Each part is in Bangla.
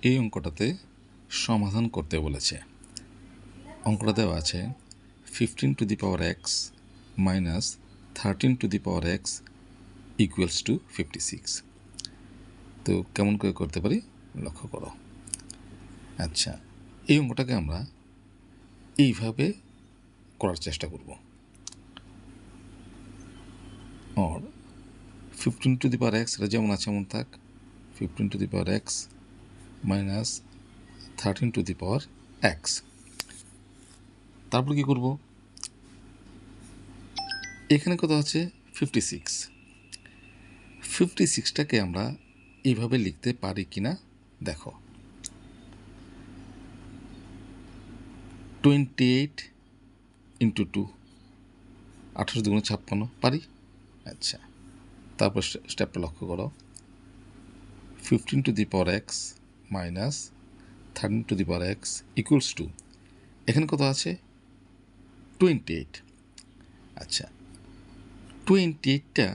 এই অঙ্কটাতে সমাধান করতে বলেছে। অঙ্কটা দেওয়া আছে 15⁻x minus 13⁻x equals to 56। তো কেমন করে করতে পারি লক্ষ্য করো। আচ্ছা, এই অঙ্কটাকে আমরা এইভাবে করার চেষ্টা করব। আর 15⁻x এটা যেমন আছে এমন থাক, 15⁻x মাইনাস 13⁻x। তারপর কী করব, এখানে কত আছে 56। 56টাকে আমরা এইভাবে লিখতে পারি কি না দেখো। 28 ইন্টু 2, 28 দুগুণে 56 পারি। আচ্ছা, তারপর স্টেপটা লক্ষ্য করো, 15⁻x minus 13⁻x equals to, এখানে কত আছে 28। আচ্ছা, 28টা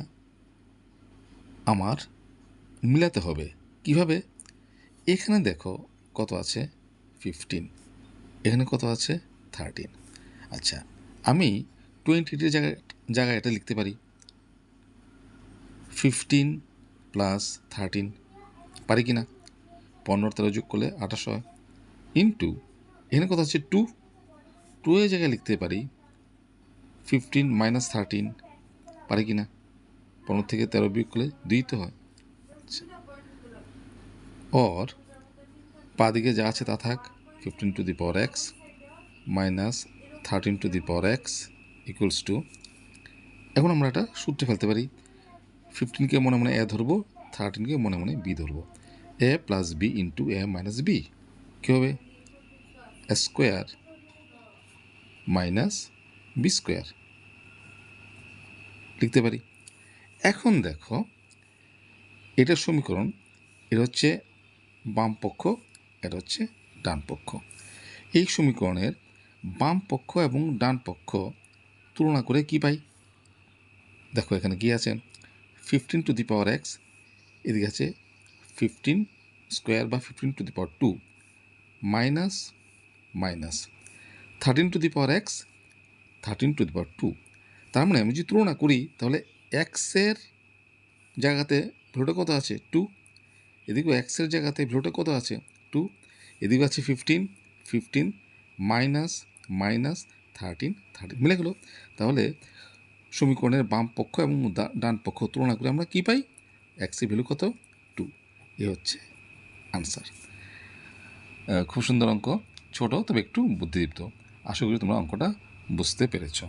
আমার মিলাতে হবে কিভাবে? এখানে দেখো কত আছে 15, এখানে কত আছে 13। আচ্ছা, আমি 28-এর জায়গায় এটা লিখতে পারি 15 প্লাস 13, পারি কি না? 15 যোগ করলে 28 হয়, ইন্টু এখানে কত আছে 2 এর জায়গায় লিখতে পারি 15 মাইনাস 13, পারি কি না? 15 থেকে 13 বিয়োগ করলে 2 তো হয়। আচ্ছা, ওর পা দিকে যা আছে তা থাক, 15⁻x minus 13⁻x equals to, এখন আমরা এটা সূত্রে ফেলতে পারি। 15কে মনে মনে এ ধরবো, 13কে মনে মনে বি ধরবো। এ প্লাস বি ইন্টু এ মাইনাস বি কী হবে? এ স্কোয়ার মাইনাস বি স্কোয়ার লিখতে পারি। এখন দেখো, এটার সমীকরণ, এটা হচ্ছে বাম পক্ষ, এটা হচ্ছে ডান পক্ষ। এই সমীকরণের বাম পক্ষ এবং ডান পক্ষ তুলনা করে কি পাই দেখো। এখানে কি আছে 15⁻x, এদিকে আছে 15 স্কোয়ার বা 15⁻2 মাইনাস মাইনাস 13⁻x 13⁻2। তার মানে আমি যদি তুলনা করি তাহলে এক্সের জায়গাতে ভ্যালুটা কত আছে 2, এদিকেও এক্সের জায়গাতে ভ্যালুটা কত আছে 2, এদিকে আছে 15 মাইনাস মাইনাস 13 মিলে গেল। তাহলে সমীকরণের বাম পক্ষ এবং ডান পক্ষ তুলনা করে আমরা কি পাই? এক্সের ভ্যালু কত 2। এ হচ্ছে আনসার। খুব সুন্দর অঙ্ক, ছোট তবে একটু বুদ্ধিদীপ্ত। আশা করি তোমরা অঙ্কটা বুঝতে পেরেছ।